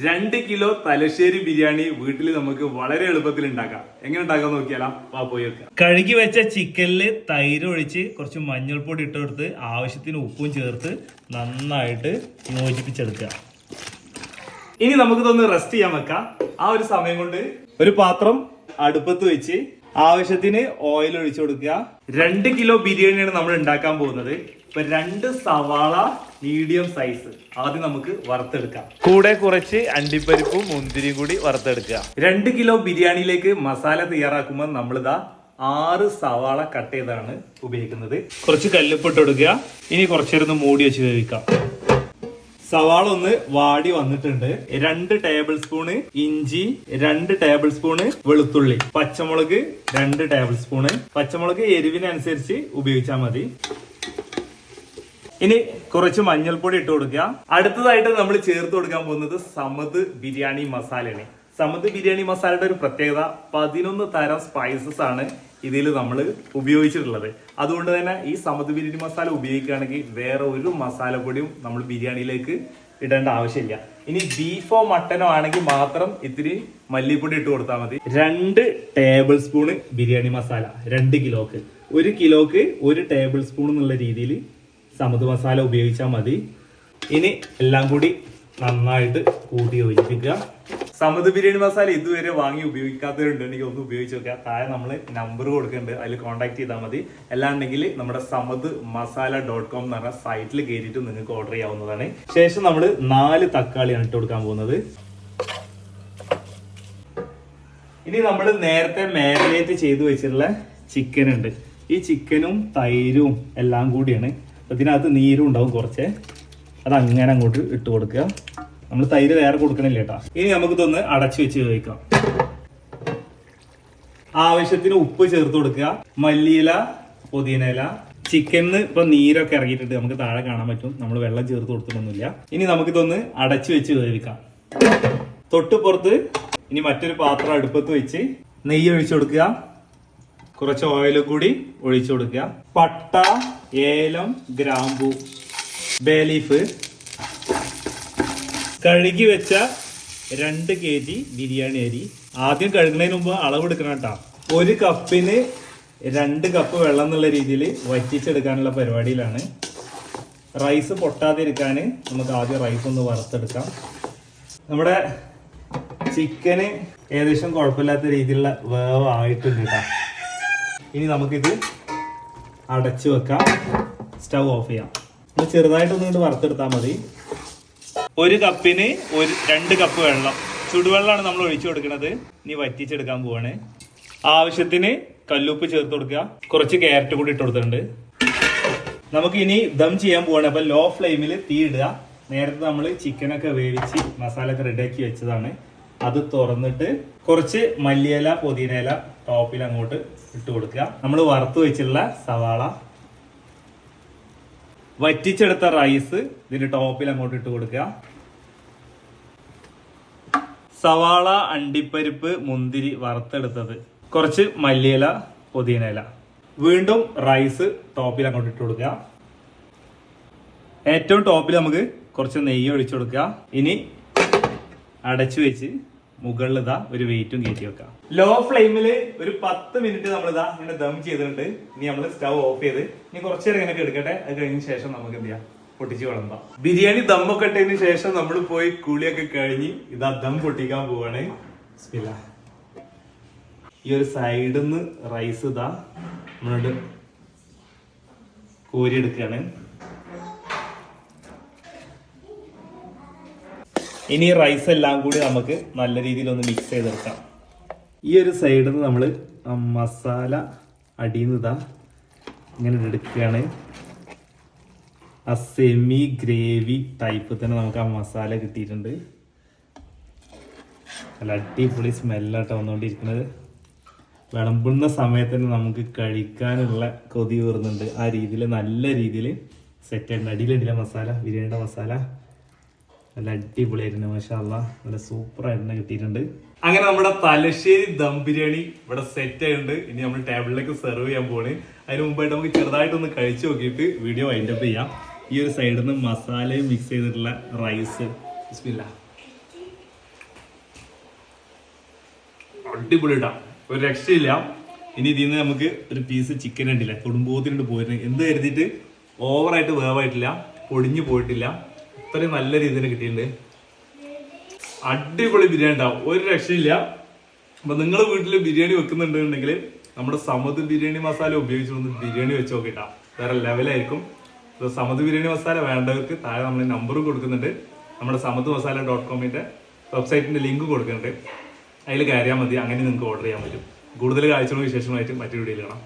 2 kilo Thalassery biryani വീട്ടിൽ നമുക്ക് വളരെ എളുപ്പത്തിൽ ഉണ്ടാക്കാം. എങ്ങനെ ഉണ്ടാക്കാൻ നോക്കിയാലോ, പോയി വെക്കാം. കഴുകി വെച്ച ചിക്കനിൽ തൈര് ഒഴിച്ച് കുറച്ച് മഞ്ഞൾപ്പൊടി ഇട്ട് കൊടുത്ത് ആവശ്യത്തിന് ഉപ്പും ചേർത്ത് നന്നായിട്ട് യോജിപ്പിച്ചെടുക്കുക. ഇനി നമുക്കിതൊന്ന് റെസ്റ്റ് ചെയ്യാൻ വെക്കാം. ആ ഒരു സമയം കൊണ്ട് ഒരു പാത്രം അടുപ്പത്ത് വെച്ച് ആവശ്യത്തിന് ഓയിൽ ഒഴിച്ചു കൊടുക്കുക. 2 കിലോ ബിരിയാണിയാണ് നമ്മൾ ഉണ്ടാക്കാൻ പോകുന്നത്. ഇപ്പൊ 2 സവാള മീഡിയം സൈസ് ആദ്യം നമുക്ക് വറുത്തെടുക്കാം. കൂടെ കുറച്ച് അണ്ടിപ്പരിപ്പും മുന്തിരിയും കൂടി വറുത്തെടുക്കുക. 2 കിലോ ബിരിയാണിയിലേക്ക് മസാല തയ്യാറാക്കുമ്പോൾ നമ്മളിതാ 6 സവാള കട്ട് ചെയ്താണ് ഉപയോഗിക്കുന്നത്. കുറച്ച് കല്ലുപ്പിട്ട് കൊടുക്കുക. ഇനി കുറച്ചേരം മൂടി വെച്ച് വേവിക്കാം. സവാള ഒന്ന് വാടി വന്നിട്ടുണ്ട്. 2 ടേബിൾ സ്പൂണ് ഇഞ്ചി, 2 ടേബിൾ സ്പൂണ് വെളുത്തുള്ളി, പച്ചമുളക് 2 ടേബിൾ സ്പൂണ്. പച്ചമുളക് എരിവിനനുസരിച്ച് ഉപയോഗിച്ചാൽ മതി. ഇനി കുറച്ച് മഞ്ഞൾപ്പൊടി ഇട്ട് കൊടുക്കുക. അടുത്തതായിട്ട് നമ്മൾ ചേർത്ത് കൊടുക്കാൻ പോകുന്നത് സമദ് ബിരിയാണി മസാലയാണ്. സമദ് ബിരിയാണി മസാലയുടെ ഒരു പ്രത്യേകത 11 തരം സ്പൈസസ് ആണ് ഇതിൽ നമ്മൾ ഉപയോഗിച്ചിട്ടുള്ളത്. അതുകൊണ്ട് തന്നെ ഈ സമദ് ബിരിയാണി മസാല ഉപയോഗിക്കുകയാണെങ്കിൽ വേറെ ഒരു മസാലപ്പൊടിയും നമ്മൾ ബിരിയാണിയിലേക്ക് ഇടേണ്ട ആവശ്യമില്ല. ഇനി ബീഫോ മട്ടനോ ആണെങ്കിൽ മാത്രം ഇത്തിരി മല്ലിപ്പൊടി ഇട്ട് കൊടുത്താൽ മതി. 2 table spoon biryani masala 2 കിലോക്ക്. 1 കിലോക്ക് 1 table spoon എന്നുള്ള രീതിയിൽ സമദ് മസാല ഉപയോഗിച്ചാൽ മതി. ഇനി എല്ലാം കൂടി നന്നായിട്ട് കൂട്ടി യോജിപ്പിക്കുക. സമദ് ബിരിയാണി മസാല ഇതുവരെ വാങ്ങി ഉപയോഗിക്കാത്തവരുണ്ടെങ്കിൽ ഒന്ന് ഉപയോഗിച്ച് നോക്കുക. താഴെ നമ്മൾ നമ്പർ കൊടുക്കുന്നുണ്ട്, അതിൽ കോൺടാക്ട് ചെയ്താൽ മതി. അല്ലാണ്ടെങ്കിൽ നമ്മുടെ സമദ് masala.com എന്ന് പറഞ്ഞ സൈറ്റിൽ കയറിയിട്ട് നിങ്ങൾക്ക് ഓർഡർ ചെയ്യാവുന്നതാണ്. ശേഷം നമ്മൾ 4 തക്കാളിയാണ് ഇട്ട് കൊടുക്കാൻ പോകുന്നത്. ഇനി നമ്മൾ നേരത്തെ മാരിനേറ്റ് ചെയ്ത് വെച്ചിട്ടുള്ള ചിക്കൻ ഉണ്ട്. ഈ ചിക്കനും തൈരും എല്ലാം കൂടിയാണ്. ഇതിനകത്ത് നീരും ഉണ്ടാവും കുറച്ച്. അത് അങ്ങനെ അങ്ങോട്ട് ഇട്ട് കൊടുക്കുക. നമ്മൾ തൈര് വേറെ കൊടുക്കണില്ല കേട്ടോ. ഇനി നമുക്കിതൊന്ന് അടച്ചു വെച്ച് വേവിക്കാം. ആവശ്യത്തിന് ഉപ്പ് ചേർത്ത് കൊടുക്കുക. മല്ലിയില, പുതിനയില. ചിക്കനിന്ന് ഇപ്പൊ നീരൊക്കെ ഇറങ്ങിയിട്ടുണ്ട്, നമുക്ക് താഴെ കാണാൻ പറ്റും. നമ്മൾ വെള്ളം ചേർത്ത് കൊടുത്തിട്ടൊന്നുമില്ല. ഇനി നമുക്കിതൊന്ന് അടച്ചു വെച്ച് വേവിക്കാം. തൊട്ടുപുറത്ത് ഇനി മറ്റൊരു പാത്രം അടുപ്പത്ത് വെച്ച് നെയ്യ് ഒഴിച്ചു കൊടുക്കുക. കുറച്ച് ഓയിൽ കൂടി ഒഴിച്ചു കൊടുക്കുക. പട്ട, ഏലം, ഗ്രാമ്പു, ബേ ലീഫ്. കഴുകി വെച്ച 2 kg ബിരിയാണി അരി. ആദ്യം കഴുകുന്നതിന് മുമ്പ് അളവെടുക്കണം കേട്ടോ. 1 കപ്പിന് 2 കപ്പ് വെള്ളം എന്നുള്ള രീതിയിൽ വറ്റിച്ചെടുക്കാനുള്ള പരിപാടിയിലാണ്. റൈസ് പൊട്ടാതിരിക്കാൻ നമുക്ക് ആദ്യം റൈസ് ഒന്ന് വറുത്തെടുക്കാം. നമ്മുടെ ചിക്കന് ഏകദേശം കുഴപ്പമില്ലാത്ത രീതിയിലുള്ള വേവ് ആയിട്ടുണ്ട് കേട്ടോ. ഇനി നമുക്കിത് അടച്ചു വെക്കാം. സ്റ്റൗ ഓഫ് ചെയ്യാം. ചെറുതായിട്ടൊന്നുകൊണ്ട് വറുത്തെടുത്താൽ മതി. 1 കപ്പിന് 2 കപ്പ് വെള്ളം, ചുടുവെള്ളമാണ് നമ്മൾ ഒഴിച്ചു കൊടുക്കുന്നത്. ഇനി വറ്റിച്ചെടുക്കാൻ പോവാണ്. ആവശ്യത്തിന് കല്ലുപ്പ് ചേർത്ത് കൊടുക്കുക. കുറച്ച് ക്യാരറ്റ് കൂടി ഇട്ട് കൊടുത്തിട്ടുണ്ട്. നമുക്ക് ഇനി ദം ചെയ്യാൻ പോവാണ്. അപ്പൊ ലോ ഫ്ലെയിമിൽ തീ ഇടുക. നേരത്തെ നമ്മൾ ചിക്കനൊക്കെ വേവിച്ച് മസാല ഒക്കെ റെഡിയാക്കി വെച്ചതാണ്. അത് തുറന്നിട്ട് കുറച്ച് മല്ലിയില, പുതിനയില ടോപ്പിൽ അങ്ങോട്ട് ഇട്ട് കൊടുക്കുക. നമ്മൾ വറുത്ത് വെച്ചിട്ടുള്ള സവാള, വറ്റിച്ചെടുത്ത റൈസ് ഇതിന്റെ ടോപ്പിൽ അങ്ങോട്ട് ഇട്ട് കൊടുക്കുക. സവാള, അണ്ടിപ്പരിപ്പ്, മുന്തിരി വറുത്തെടുത്തത്, കുറച്ച് മല്ലിയില, പുതിനയില, വീണ്ടും റൈസ് ടോപ്പിൽ അങ്ങോട്ട് ഇട്ട് കൊടുക്കുക. ഏറ്റവും ടോപ്പിൽ നമുക്ക് കുറച്ച് നെയ്യ് ഒഴിച്ചു കൊടുക്കുക. ഇനി അടച്ചു വെച്ച് മുകളിൽ ഇതാ ഒരു വെയിറ്റും കയറ്റി വെക്കാം. ലോ ഫ്ലെയിമില് ഒരു 10 മിനിറ്റ് നമ്മൾ ഇതാ ഇങ്ങനെ ദം ചെയ്തിട്ടുണ്ട്. ഇനി നമ്മൾ സ്റ്റൗ ഓഫ് ചെയ്ത് ഇനി കുറച്ചേരം ഇങ്ങനെ എടുക്കട്ടെ. അത് കഴിഞ്ഞ ശേഷം നമുക്ക് എന്ത് ചെയ്യാം, പൊട്ടിച്ച് വിളമ്പാം. ബിരിയാണി ദമ്മൊക്കെ ഇട്ടതിന് ശേഷം നമ്മൾ പോയി കുളിയൊക്കെ കഴിഞ്ഞ് ഇതാ ദം പൊട്ടിക്കാൻ പോവാണ്. ബിസ്മില്ലാ. ഈ ഒരു സൈഡിൽ നിന്ന് റൈസ് ഇതാ നമ്മളോട് കോരിയെടുക്കുകയാണ്. ഇനി റൈസ് എല്ലാം കൂടി നമുക്ക് നല്ല രീതിയിൽ ഒന്ന് മിക്സ് ചെയ്തെടുക്കാം. ഈ ഒരു സൈഡിൽ നിന്ന് നമ്മൾ മസാല അടിയിൽ നിന്ന് ഇതാ ഇങ്ങനെ എടുക്കുകയാണ്. ആ സെമി ഗ്രേവി ടൈപ്പ് തന്നെ നമുക്ക് ആ മസാല കിട്ടിയിട്ടുണ്ട്. നല്ല അടിപൊളി സ്മെല്ലാട്ടോ വന്നുകൊണ്ടിരിക്കുന്നത്. വിളമ്പുന്ന സമയത്ത് തന്നെ നമുക്ക് കഴിക്കാനുള്ള കൊതി വരുന്നുണ്ട്. ആ രീതിയിൽ നല്ല രീതിയിൽ സെറ്റ് ആയിട്ടുണ്ട്. അടിയിലടിയിലെ മസാല, ബിരിയാണിയുടെ മസാല നല്ല അടിപൊളിയായിരുന്നു. മാഷാ അല്ലാഹ്, നല്ല സൂപ്പറായിട്ട് കിട്ടിയിട്ടുണ്ട്. അങ്ങനെ നമ്മുടെ തലശ്ശേരി ദം ബിരിയാണി ഇവിടെ സെറ്റ് ആയിട്ടുണ്ട്. ഇനി നമ്മൾ ടേബിളിലേക്ക് സെർവ് ചെയ്യാൻ പോവാണ്. അതിന് മുമ്പായിട്ട് നമുക്ക് ചെറുതായിട്ടൊന്ന് കഴിച്ചു നോക്കിയിട്ട് വീഡിയോ വൈൻഡപ്പ് ചെയ്യാം. ഈ ഒരു സൈഡിൽ നിന്ന് മസാലയും മിക്സ് ചെയ്തിട്ടുള്ള റൈസ്. ബിസ്മില്ലാ. അടിപൊളി ഇടാം, ഒരു രക്ഷയില്ല. ഇനി ഇതിൽ നിന്ന് നമുക്ക് ഒരു പീസ് ചിക്കൻ ഉണ്ടില്ല, കുടുംബത്തിനുണ്ട് പോയിരുന്നത്. എന്ത് കരുതിയിട്ട് ഓവറായിട്ട് വേവായിട്ടില്ല, പൊടിഞ്ഞു പോയിട്ടില്ല, ഇത്രയും നല്ല രീതിയിൽ കിട്ടിയിട്ടുണ്ട്. അടിപൊളി ബിരിയാണി ഉണ്ടാവും, ഒരു രക്ഷയില്ല. അപ്പൊ നിങ്ങൾ വീട്ടിൽ ബിരിയാണി വെക്കുന്നുണ്ടെന്നുണ്ടെങ്കിൽ നമ്മുടെ സമത് ബിരിയാണി മസാല ഉപയോഗിച്ചൊന്ന് ബിരിയാണി വെച്ച് നോക്കിട്ടാ, വേറെ ലെവലായിരിക്കും. സമത് ബിരിയാണി മസാല വേണ്ടവർക്ക് താഴെ നമ്മൾ നമ്പറും കൊടുക്കുന്നുണ്ട്, നമ്മുടെ samadmasala.com-ന്റെ വെബ്സൈറ്റിന്റെ ലിങ്ക് കൊടുക്കുന്നുണ്ട്, അതിൽ കയറിയാൽ മതി. അങ്ങനെ നിങ്ങൾക്ക് ഓർഡർ ചെയ്യാൻ പറ്റും. കൂടുതൽ കാഴ്ചകൾക്ക് വിശേഷമായിട്ട് മറ്റൊരു വീഡിയോയിൽ കാണാം.